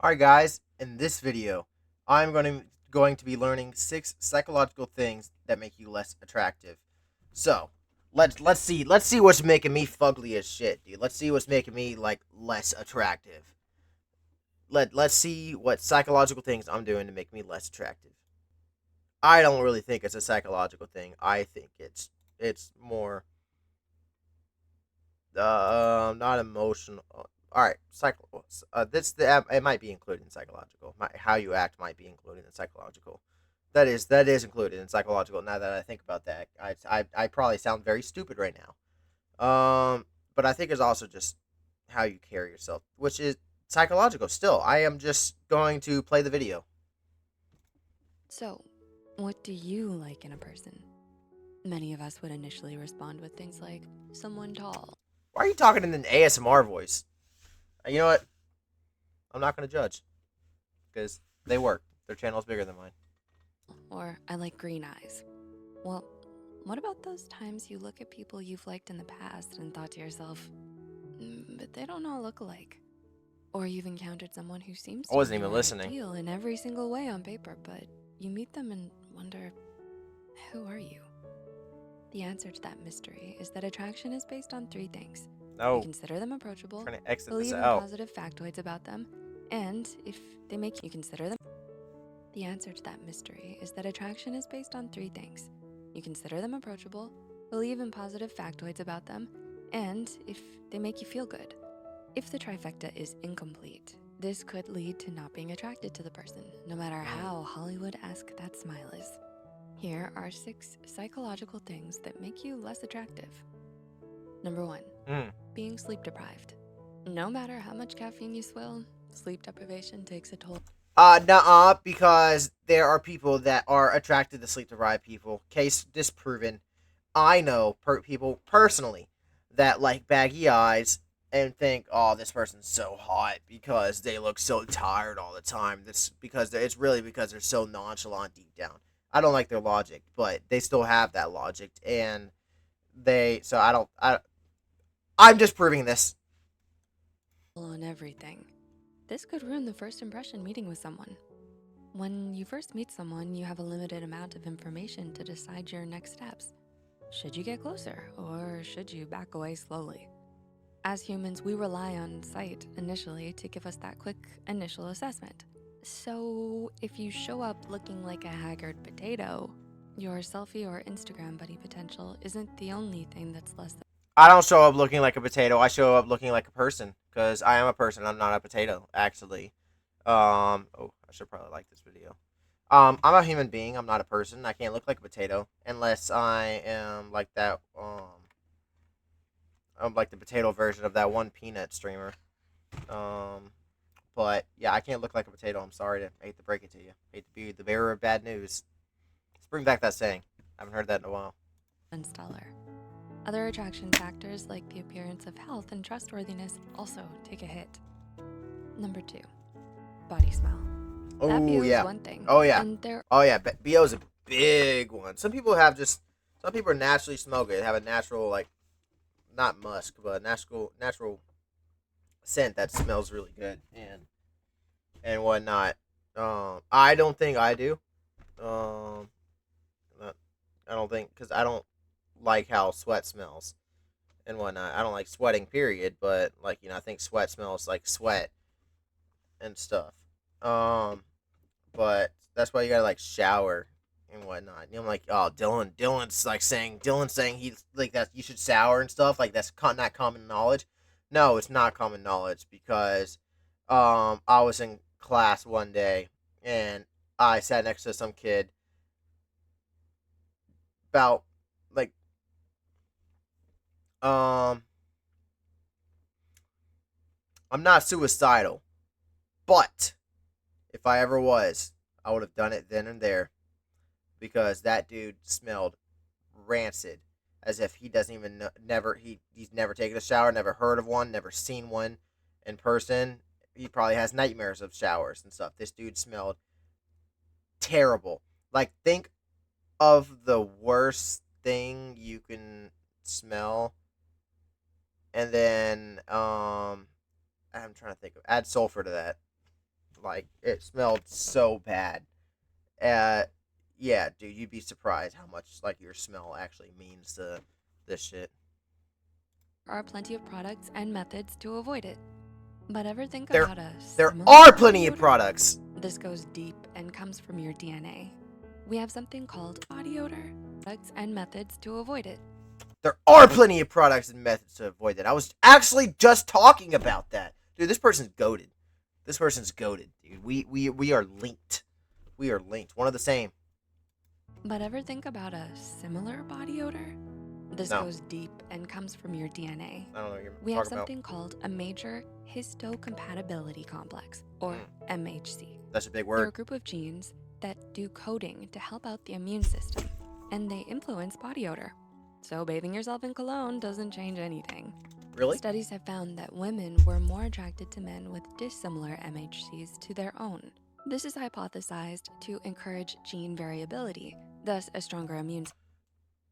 Alright guys, in this video, I'm going to be learning 6 psychological things that make you less attractive. So, let's see what's making me fugly as shit, dude. Let's see what's making me like less attractive. Let's see what psychological things I'm doing to make me less attractive. I don't really think it's a psychological thing. I think it's more not emotional. All right, this it might be included in psychological. How you act might be included in psychological. That is included in psychological. Now that I think about that, I probably sound very stupid right now. But I think it's also just how you carry yourself, which is psychological. Still, I am just going to play the video. So, what do you like in a person? Many of us would initially respond with things like someone tall, Why are you talking in an ASMR voice? You know what? I'm not gonna judge because they work. Their channel is bigger than mine. or I like green eyes. Well, what about those times you look at people you've liked in the past and thought to yourself, but they don't all look alike? Or you've encountered someone who seems I to be wasn't your even listening. ideal in every single way on paper, but you meet them and wonder, who are you? The answer to that mystery is that attraction is based on three things. You No, consider them approachable, trying to exit this believe in out. positive factoids about them, and if they make you consider them. The answer to that mystery is that attraction is based on three things. You consider them approachable, believe in positive factoids about them, and if they make you feel good. If the trifecta is incomplete, this could lead to not being attracted to the person, no matter how Hollywood-esque that smile is. Here are 6 psychological things that make you less attractive. Number 1, Mm. being sleep deprived. No matter how much caffeine you swill, sleep deprivation takes a toll. Nuh-uh, because there are people that are attracted to sleep deprived people. Case disproven. I know people personally that like baggy eyes and think, oh, this person's so hot because they look so tired all the time. This because it's really because they're so nonchalant deep down. I don't like their logic, but they still have that logic, and they. So I don't. I'm just proving this. On everything. This could ruin the first impression meeting with someone. When you first meet someone, you have a limited amount of information to decide your next steps. Should you get closer or should you back away slowly? As humans, we rely on sight initially to give us that quick initial assessment. So if you show up looking like a haggard potato, your selfie or Instagram buddy potential isn't the only thing that's less than. I don't show up looking like a potato. I show up looking like a person because I am a person. I'm not a potato, actually. Oh, I should probably like this video. I'm a human being. I'm not a person. I can't look like a potato unless I am like that. I'm like the potato version of that one peanut streamer. Um, but yeah, I can't look like a potato. I'm sorry to hate to break it to you. Hate to be the bearer of bad news. Let's bring back that saying. I haven't heard that in a while. Stellar. Other attraction factors like the appearance of health and trustworthiness also take a hit. Number 2, body smell. That Oh BO is yeah. one thing, Oh yeah. and there Oh yeah. BO is a big one. Some people naturally smell good. They have a natural like not musk, but natural scent that smells really good and whatnot. I don't think I do. Um, I don't think because I don't like how sweat smells and whatnot. I don't like sweating, period. But like I think sweat smells like sweat and stuff. Um, but that's why you gotta like shower and whatnot. I'm like, oh, Dylan's saying he like that you should shower and stuff. Like that's not common knowledge. No, it's not common knowledge because I was in class one day and I sat next to some kid about like um I'm not suicidal, but if I ever was, I would have done it then and there because that dude smelled rancid, as if he doesn't even know, he's never taken a shower, never heard of one, never seen one in person. He probably has nightmares of showers and stuff. This dude smelled terrible. Like think of the worst thing you can smell, and then I'm trying to think of add sulfur to that. Like it smelled so bad. Uh, yeah, dude, you'd be surprised how much like your smell actually means to this shit. There are plenty of products and methods to avoid it. But ever think There, about a there similar are body plenty of odor? products. This goes deep and comes from your DNA. We have something called body odor, products and methods to avoid it. There are plenty of products and methods to avoid that. I was actually just talking about that, dude. This person's goaded. This person's goaded, dude. We are linked. We are linked. One of the same. But ever think about a similar body odor? This No, goes deep and comes from your DNA. I don't know what you're We have talking about. something called a major histocompatibility complex, or MHC. That's a big They're a word. group of genes that do coding to help out the immune system, and they influence body odor. So bathing yourself in cologne doesn't change anything. Really? Studies have found that women were more attracted to men with dissimilar MHCs to their own. This is hypothesized to encourage gene variability, thus a stronger immune system.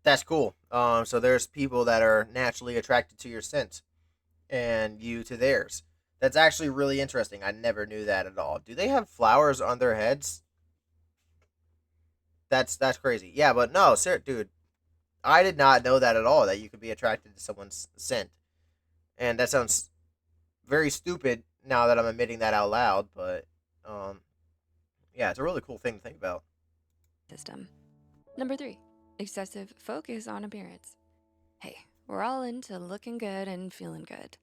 That's cool. So there's people that are naturally attracted to your scent, and you to theirs. That's actually really interesting. I never knew that at all. Do they have flowers on their heads? That's crazy. Yeah, but no, sir, dude. I did not know that at all. That you could be attracted to someone's scent, and that sounds very stupid now that I'm admitting that out loud. But um, yeah, it's a really cool thing to think about. Number 3, excessive focus on appearance. Hey, we're all into looking good and feeling good.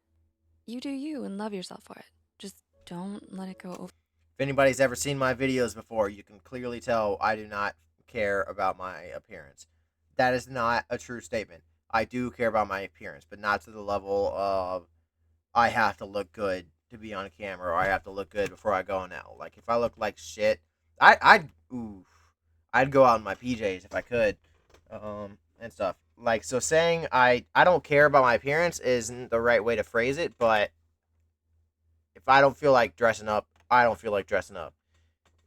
You do you and love yourself for it. Just don't let it go over. If anybody's ever seen my videos before, you can clearly tell I do not care about my appearance. That is not a true statement. I do care about my appearance, but not to the level of I have to look good to be on camera or I have to look good before I go out. Like if I look like shit, ooh, I'd go out in my PJs if I could, and stuff. Like so, saying I don't care about my appearance isn't the right way to phrase it, but if I don't feel like dressing up, I don't feel like dressing up,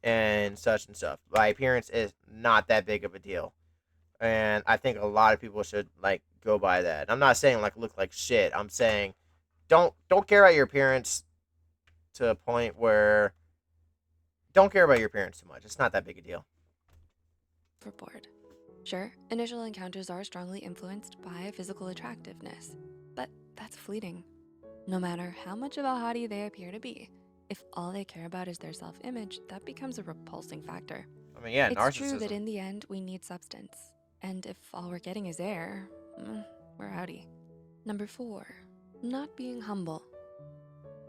and such and stuff. My appearance is not that big of a deal, and I think a lot of people should like go by that. I'm not saying like look like shit. I'm saying don't care about your appearance to a point where don't care about your appearance too much. It's not that big a deal. Board. Sure, initial encounters are strongly influenced by physical attractiveness, but that's fleeting. No matter how much of a hottie they appear to be, if all they care about is their self-image, that becomes a repulsing factor. I mean, yeah, It's true that narcissism. in the end, we need substance. And if all we're getting is air, we're outie. Number 4, not being humble.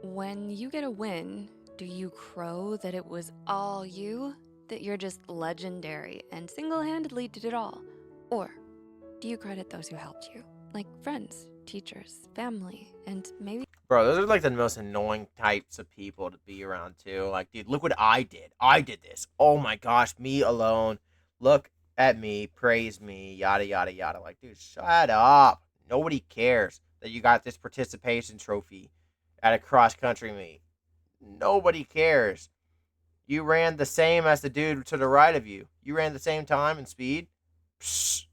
When you get a win, do you crow that it was all you? That you're just legendary and single-handedly did it all? Or do you credit those who helped you? Like friends, teachers, family, and maybe Bro, those are like the most annoying types of people to be around too. Like, dude, look what I did. I did this. Oh my gosh, me alone. Look at me, praise me, yada yada yada. Like, dude, shut up. Nobody cares that you got this participation trophy at a cross country meet. Nobody cares. You ran the same as the dude to the right of you. You ran the same time and speed. Psh,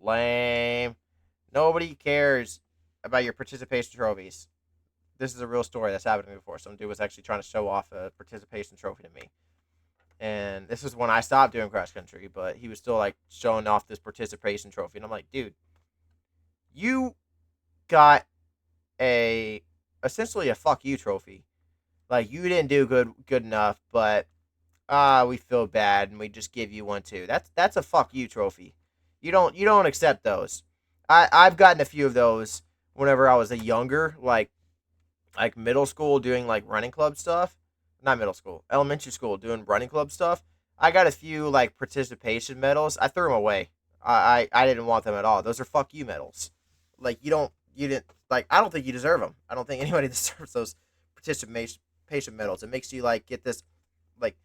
lame. Nobody cares about your participation trophies. This is a real story that's happened to me before. Some dude was actually trying to show off a participation trophy to me. And this is when I stopped doing cross country, but he was still like showing off this participation trophy. And I'm like, dude, you got a essentially a fuck you trophy. Like you didn't do good enough, but we feel bad and we just give you one too. That's a fuck you trophy. You don't accept those. I've gotten a few of those whenever I was a younger, like middle school doing like running club stuff. Not middle school, elementary school doing running club stuff. I got a few like participation medals. I threw them away. I didn't want them at all. Those are fuck you medals. Like you didn't like. I don't think you deserve them. I don't think anybody deserves those participation medals. It makes you like get this like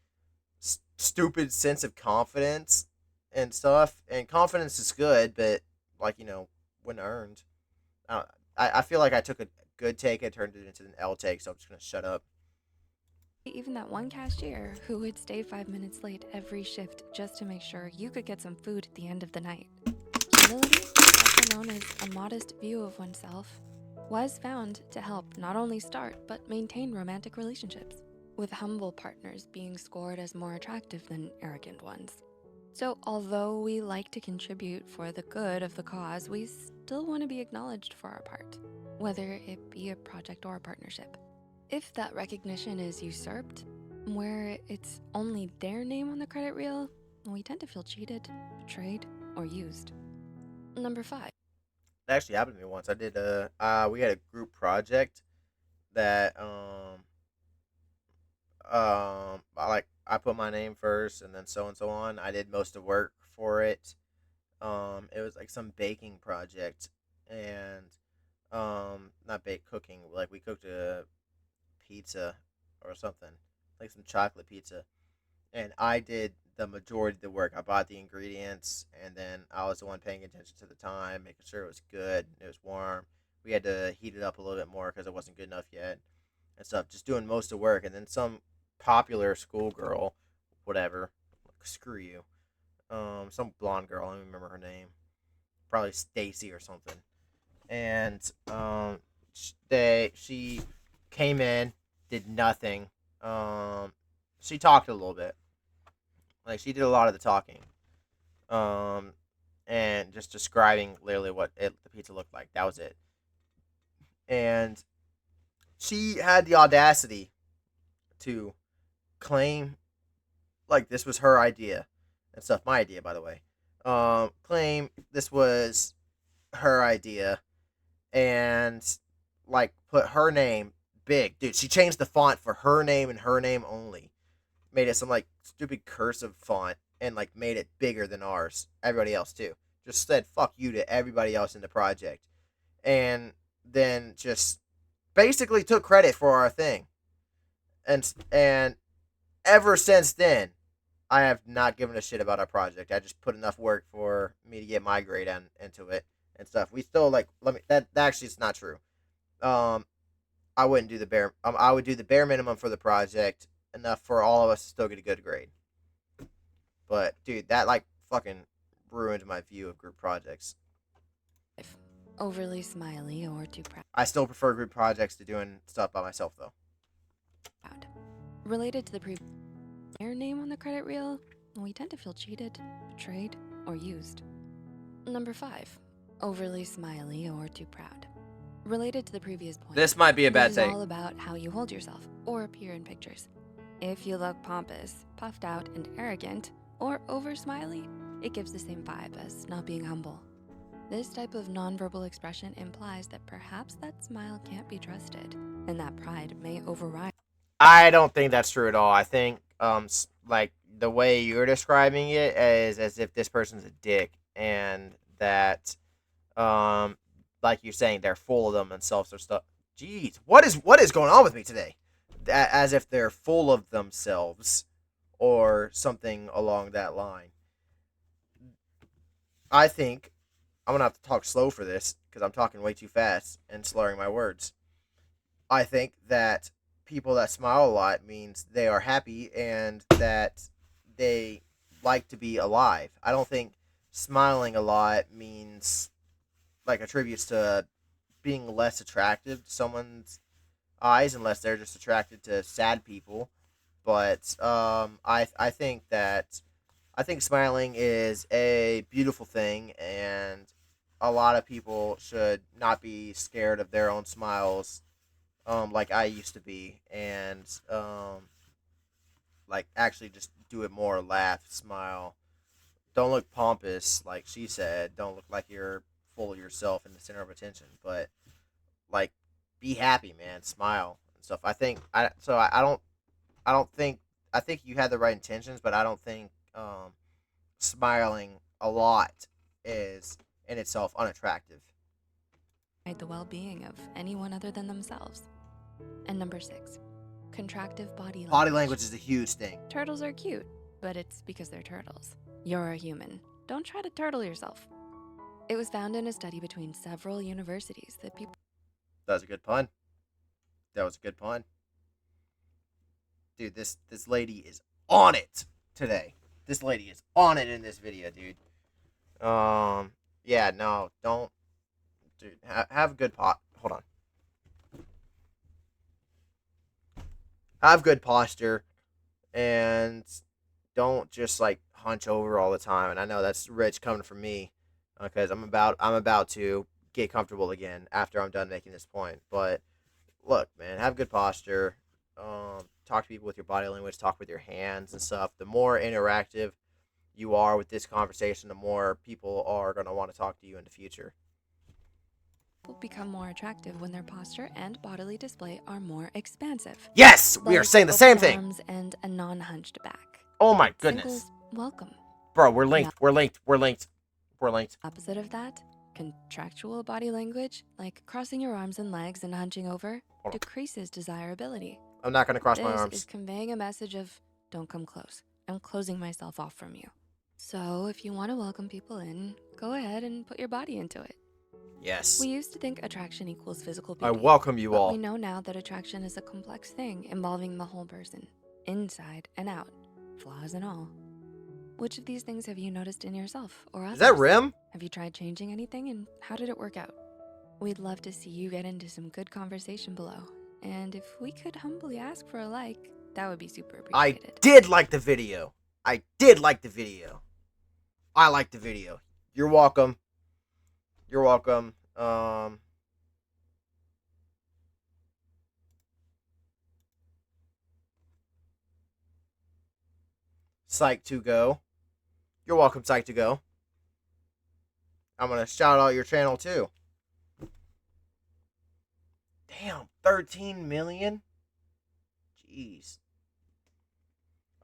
stupid sense of confidence and stuff. And confidence is good, but like when earned. I feel like I took a good take and turned it into an L take, so I'm just gonna shut up. even that one cashier who would stay 5 minutes late every shift just to make sure you could get some food at the end of the night. Humility, also known as a modest view of oneself, was found to help not only start but maintain romantic relationships. with humble partners being scored as more attractive than arrogant ones. So, although we like to contribute for the good of the cause, we still want to be acknowledged for our part, whether it be a project or a partnership. If that recognition is usurped, where it's only their name on the credit reel, we tend to feel cheated, betrayed, or used. Number 5. It actually happened to me once. I did we had a group project that I put my name first and then so and so on. I did most of the work for it. It was like some baking project and not bake cooking. Like we cooked a pizza or something, like some chocolate pizza, and I did the majority of the work. I bought the ingredients, and then I was the one paying attention to the time, making sure it was good, it was warm. We had to heat it up a little bit more because it wasn't good enough yet, and stuff. Just doing most of the work, and then some popular schoolgirl, whatever, like, screw you, some blonde girl. I don't even remember her name. Probably Stacy or something. And she came in, did nothing. She talked a little bit. Like she did a lot of the talking. Um, and just describing literally the pizza looked like. That was it. And she had the audacity to claim like this was her idea and stuff. My idea, by the way. Claim this was her idea and like put her name big, dude. She changed the font for her name and her name only. Made it some like stupid cursive font and like made it bigger than ours. Everybody else too. Just said fuck you to everybody else in the project, and then just basically took credit for our thing. And ever since then, I have not given a shit about our project. I just put enough work for me to get my grade into it and stuff. We still like let me that actually is not true. Um, I wouldn't do the bare. I would do the bare minimum for the project, enough for all of us to still get a good grade. But dude, that like fucking ruined my view of group projects. Overly smiley or too proud. I still prefer group projects to doing stuff by myself though. Related to the previous their name on the credit reel, we tend to feel cheated, betrayed, or used. Number 5. Overly smiley or too proud. Related to the previous point, This might be a bad this is take. all about how you hold yourself or appear in pictures. If you look pompous, puffed out, and arrogant, or over smiley, it gives the same vibe as not being humble. This type of nonverbal expression implies that perhaps that smile can't be trusted, and that pride may override. I don't think that's true at all. I think like the way you're describing it is as if this person's a dick and that um like you're saying they're full of themselves or stuff. Jeez, what is going on with me today? As if they're full of themselves or something along that line. I think I'm gonna have to talk slow for this because I'm talking way too fast and slurring my words. I think that people that smile a lot means they are happy and that they like to be alive. I don't think smiling a lot means like attributes to being less attractive to someone's eyes unless they're just attracted to sad people. But I think smiling is a beautiful thing, and a lot of people should not be scared of their own smiles, like I used to be, and like actually just do it more, laugh, smile. Don't look pompous, like she said. Don't look like you're full of yourself and the center of attention, but like be happy, man. Smile and stuff. I don't think I think you had the right intentions, but I don't think smiling a lot is in itself unattractive. The well being of anyone other than themselves. And number 6, contractive body language. Body language is a huge thing. Turtles are cute, but it's because they're turtles. You're a human. Don't try to turtle yourself. It was found in a study between several universities that people. That was a good pun. That was a good pun. Dude, this lady is on it today. This lady is on it in this video, dude. Yeah, no, don't, dude. Have a good pot. Hold on. have good posture, and don't just like hunch over all the time. And I know that's rich coming from me, because I'm about to get comfortable again after I'm done making this point. But look, man, have good posture. Talk to people with your body language. Talk with your hands and stuff. The more interactive you are with this conversation, the more people are gonna want to talk to you in the future. People become more attractive when their posture and bodily display are more expansive. Yes, we are Like saying the open same thing. arms and a non-hunched back. Oh my goodness, Singles, welcome. bro, we're linked. We're linked. We're linked. We're linked. Opposite of that, contractual body language, like crossing your arms and legs and hunching over, Hold on. decreases desirability. I'm not gonna cross my This arms. is conveying a message of, don't come close. I'm closing myself off from you. So if you want to welcome people in, go ahead and put your body into it. Yes. We used to think attraction equals physical I beauty. welcome you but all. we know now that attraction is a complex thing involving the whole person, inside and out, flaws and all. Which of these things have you noticed in yourself or others? Is that Rim? Have you tried changing anything, and how did it work out? We'd love to see you get into some good conversation below. And if we could humbly ask for a like, that would be super I appreciated. did like the video. I did like the video. I like the video. You're welcome. You're welcome. Psych to go. You're welcome, Psych to go. I'm gonna shout out your channel too. Damn, 13 million. Jeez.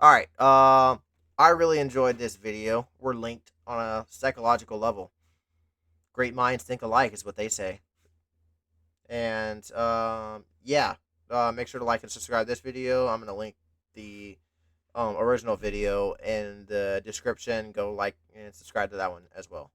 All right. I really enjoyed this video. We're linked on a psychological level. Great minds think alike is what they say. And yeah. Make sure to like and subscribe to this video. I'm gonna link the original video in the description. Go like and subscribe to that one as well.